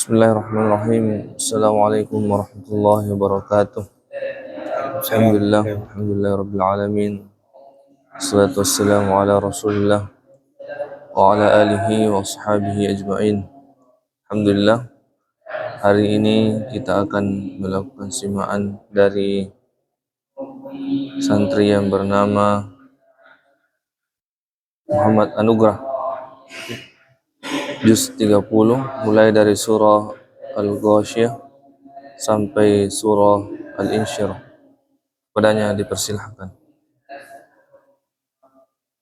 Bismillahirrahmanirrahim. Assalamualaikum warahmatullahi wabarakatuh. Alhamdulillah, alhamdulillah alamin. Assalatu wassalamu ala Rasulillah wa ala alihi wa ashabihi ajma'in. Alhamdulillah, hari ini kita akan melakukan simaan dari santri yang bernama Muhammad Anugrah, juz 30, mulai dari surah Al-Ghasyiyah sampai surah Al-Insyirah. Padanya dipersilahkan.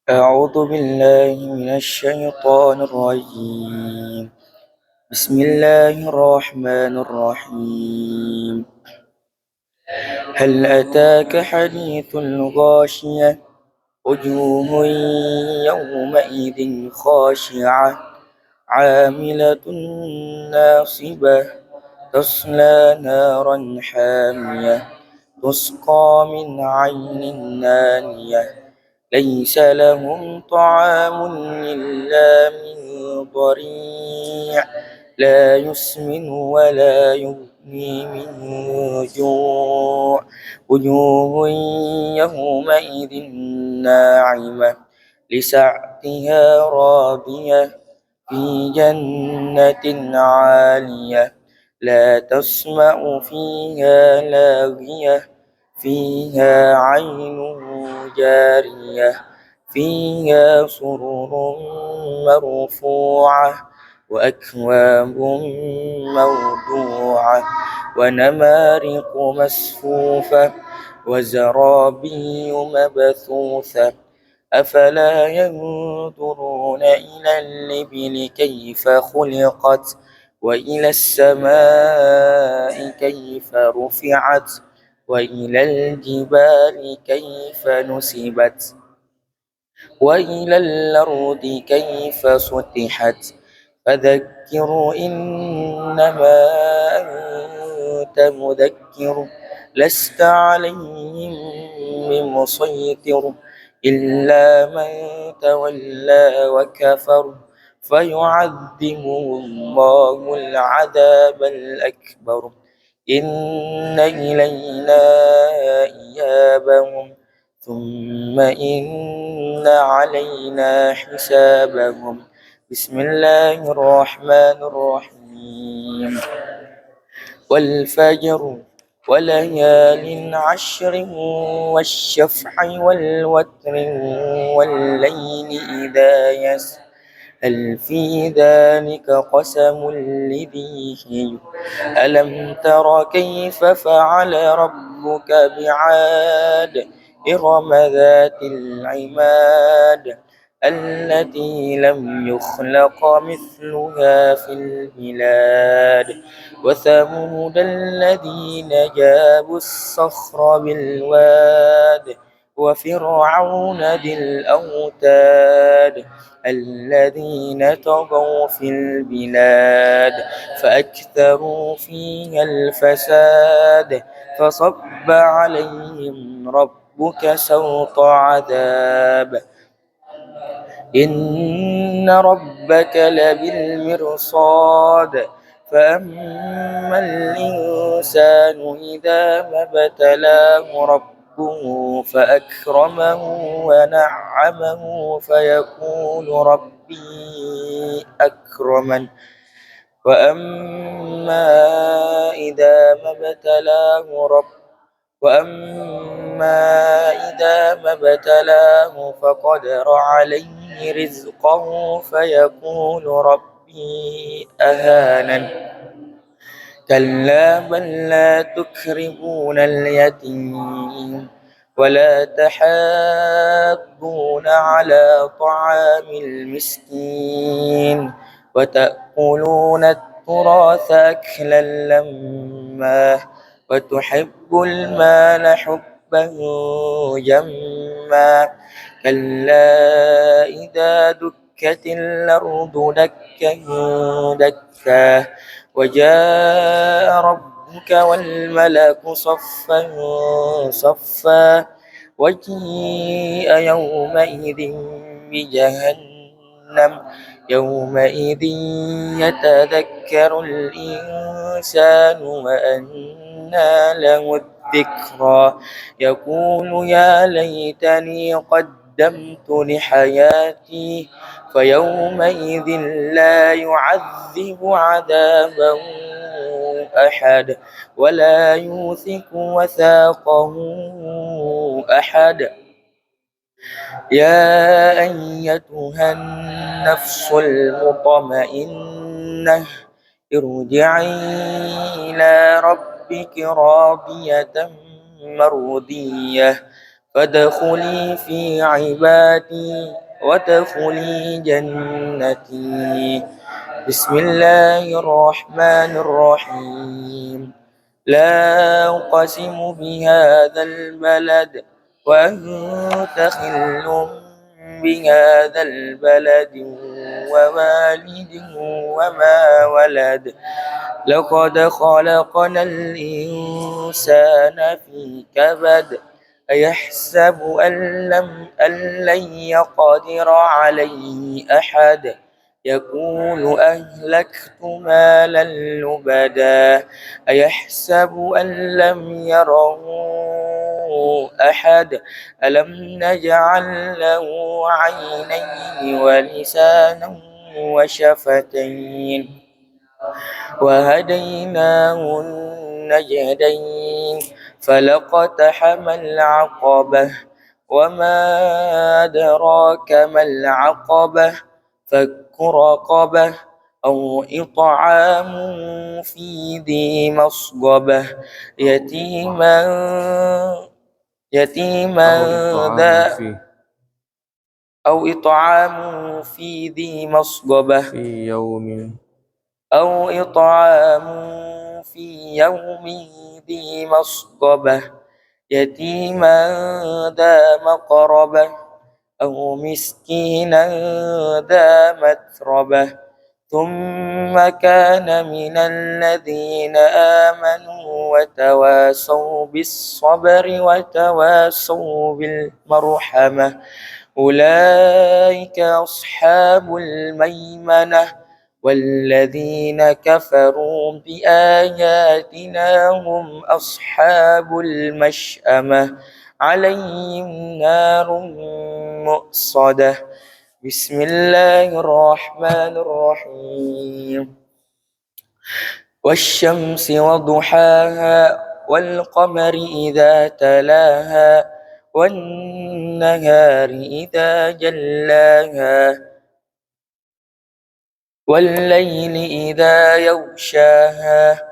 أعوذ بالله من الشيطان الرجيم. بسم الله الرحمن الرحيم. هل أتاك حديث الغاشية وجوه يومئذ خاشعة عاملة ناصبة تصلى نارا حامية تسقى من عين آنية ليس لهم طعام إلا من ضريع لا يسمن ولا يغني من جوع وجوه يومئذ ناعمة لسعتها راضية في جنة عالية لا تسمع فيها لاغية فيها عين جارية فيها سرر مرفوعة وأكواب موضوعة ونمارق مصفوفة وزرابي مبثوثة أفلا ينظرون إلى الإبل كيف خلقت وإلى السماء كيف رفعت وإلى الجبال كيف نصبت وإلى الأرض كيف سطحت فذكر إنما أنت مذكر لست عليهم بمسيطر إلا من تولى وكفر فيعذبه الله العذاب الأكبر إن إلينا إيابهم ثم إن علينا حسابهم بسم الله الرحمن الرحيم والفجر وليال عشر والشفع والوتر والليل إذا يسر هل في ذلك قسم لذي حجر ألم تر كيف فعل ربك بعاد إرم ذات العماد التي لم يخلق مثلها في البلاد وثمود الذين جابوا الصخر بالواد وفرعون ذي الأوتاد الذين طغوا في البلاد فأكثروا فيها الفساد فصب عليهم ربك سوط عذاب إن ربك لبالمرصاد فأما الإنسان إذا ما ابتلاه ربه فأكرمه ونعمه فيقول ربي أكرمن وأما إذا ما ابتلاه فقدر عليه رزقه فيقول ربي أهانن كلا بل لا تكرمون اليتيم ولا تحاضون على طعام المسكين وتأكلون التراث أكلا لما وتحب المال حبا جما كلا إذا دكت الأرض دكا دكا وجاء ربك والملك صفا صفا وجيء يومئذ بجهنم يومئذ يتذكر الإنسان وأنى له الذكرى يقول يا ليتني قدمت لحياتي فيومئذ لا يعذب عذابه أحد ولا يوثق وثاقه أحد يا أيتها النفس المطمئنة ارجعي إلى ربك راضية مرضية فادخلي في عبادي وادخلي جنتي بسم الله الرحمن الرحيم لا أقسم بهذا البلد وأنت خل بهذا البلد ووالد وما ولد لقد خلقنا الإنسان في كبد أيحسب أن لن يقدر عليه أحد يقول أهلكت مالا لبدا أيحسب أن لم يره أحد ألم نجعل له عينين ولسانا وشفتين وهديناه النجدين فلقتحم العقبة وما أدراك ما العقبة فك رقبة أو إطعام في ذي مسغبة يتيما ذا أو إطعام في ذي مسغبة في يوم أو إطعام في يوم ذي مسغبة يتيما ذا مقربة أو مسكينا ذا متربة ثم كان من الذين آمنوا وتواصوا بالصبر وتواصوا بالمرحمة أولئك أصحاب الميمنة والذين كفروا بآياتنا هم أصحاب المشأمة عليهم نار مؤصدة بسم الله الرحمن الرحيم والشمس وضحاها والقمر إذا تلاها والنهار إذا جلاها والليل إذا يغشاها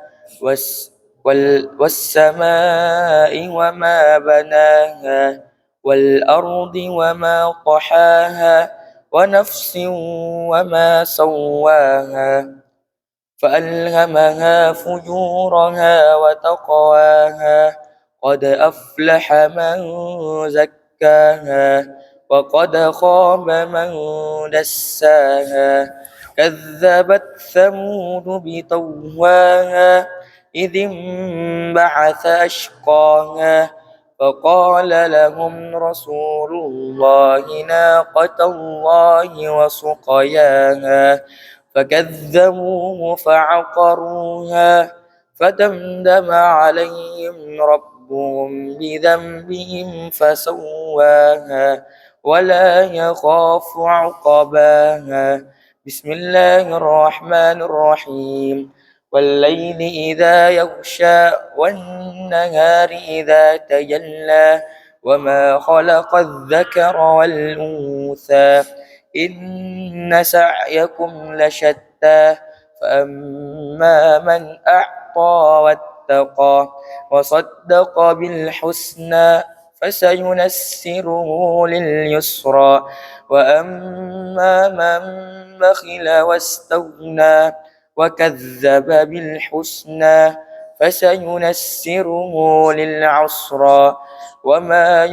والسماء وما بناها والأرض وما طحاها ونفس وما سواها فألهمها فجورها وتقواها قد أفلح من زكاها وقد خاب من دساها كذبت ثمود بطغواها إذ انبعث أشقاها فقال لهم رسول الله ناقة الله وسقياها فكذبوه فعقروها فدمدم عليهم ربهم بذنبهم فسواها ولا يخاف عقباها بسم الله الرحمن الرحيم والليل إذا يغشى والنهار إذا تجلى وما خلق الذكر والأنثى إن سعيكم لشتى فأما من أعطى واتقى وصدق بالحسنى فسينسره لليسرى وأما من بخل واستغنى وكذب بالحسنى فسينسره للعسرى وما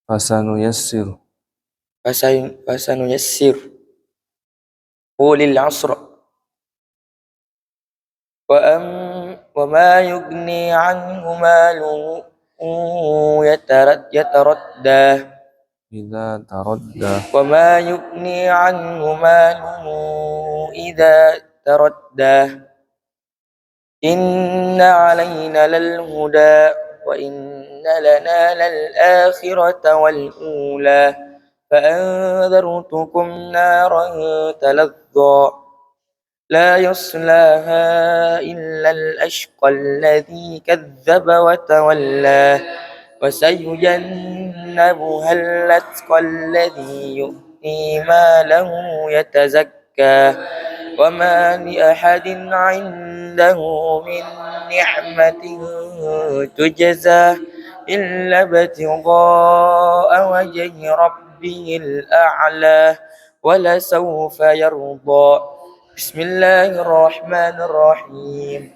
فسنيسر فسينسر للعسرى وما يغني عنه ماله يتردى إذا تردى وما يغني عنه ماله إذا تردى إن علينا للهدى وإن لنا للآخرة والأولى فأنذرتكم نارا تلظى لا يصلاها إلا الأشقى الذي كذب وتولى وسيجنبها الأتقى الذي يؤتي ماله يتزكى وما لأحد عنده من نعمة تجزى إلا ابتغاء وجه ربه الأعلى ولسوف يرضى بسم الله الرحمن الرحيم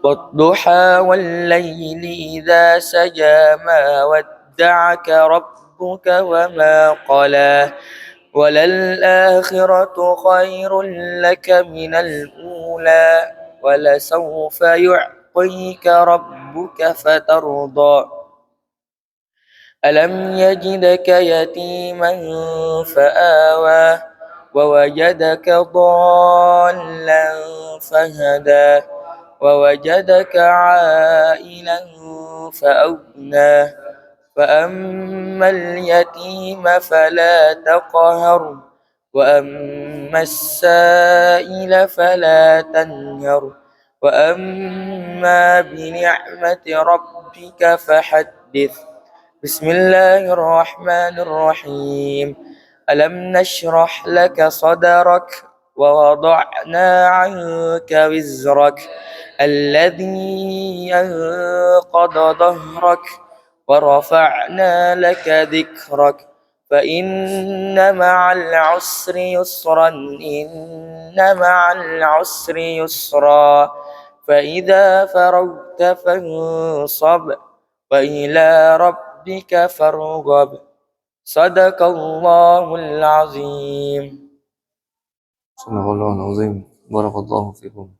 والضحى والليل إذا سجى ما ودعك ربك وما قلى وللآخرة خير لك من الأولى ولسوف يعطيك ربك فترضى ألم يجدك يتيما فآوى ووجدك ضالا فهدى ووجدك عائلا فأغنى فأما اليتيم فلا تقهر وأما السائل فلا تنهر وأما بنعمة ربك فحدث بسم الله الرحمن الرحيم ألم نشرح لك صدرك ووضعنا عنك وزرك الذي أنقض ظهرك ورفعنا لك ذكرك فإن مع العسر يسرا إن مع العسر يسرا فإذا فرغت فانصب وإلى ربك فارغب صدق الله العظيم صدق الله العظيم. بارك الله فيكم.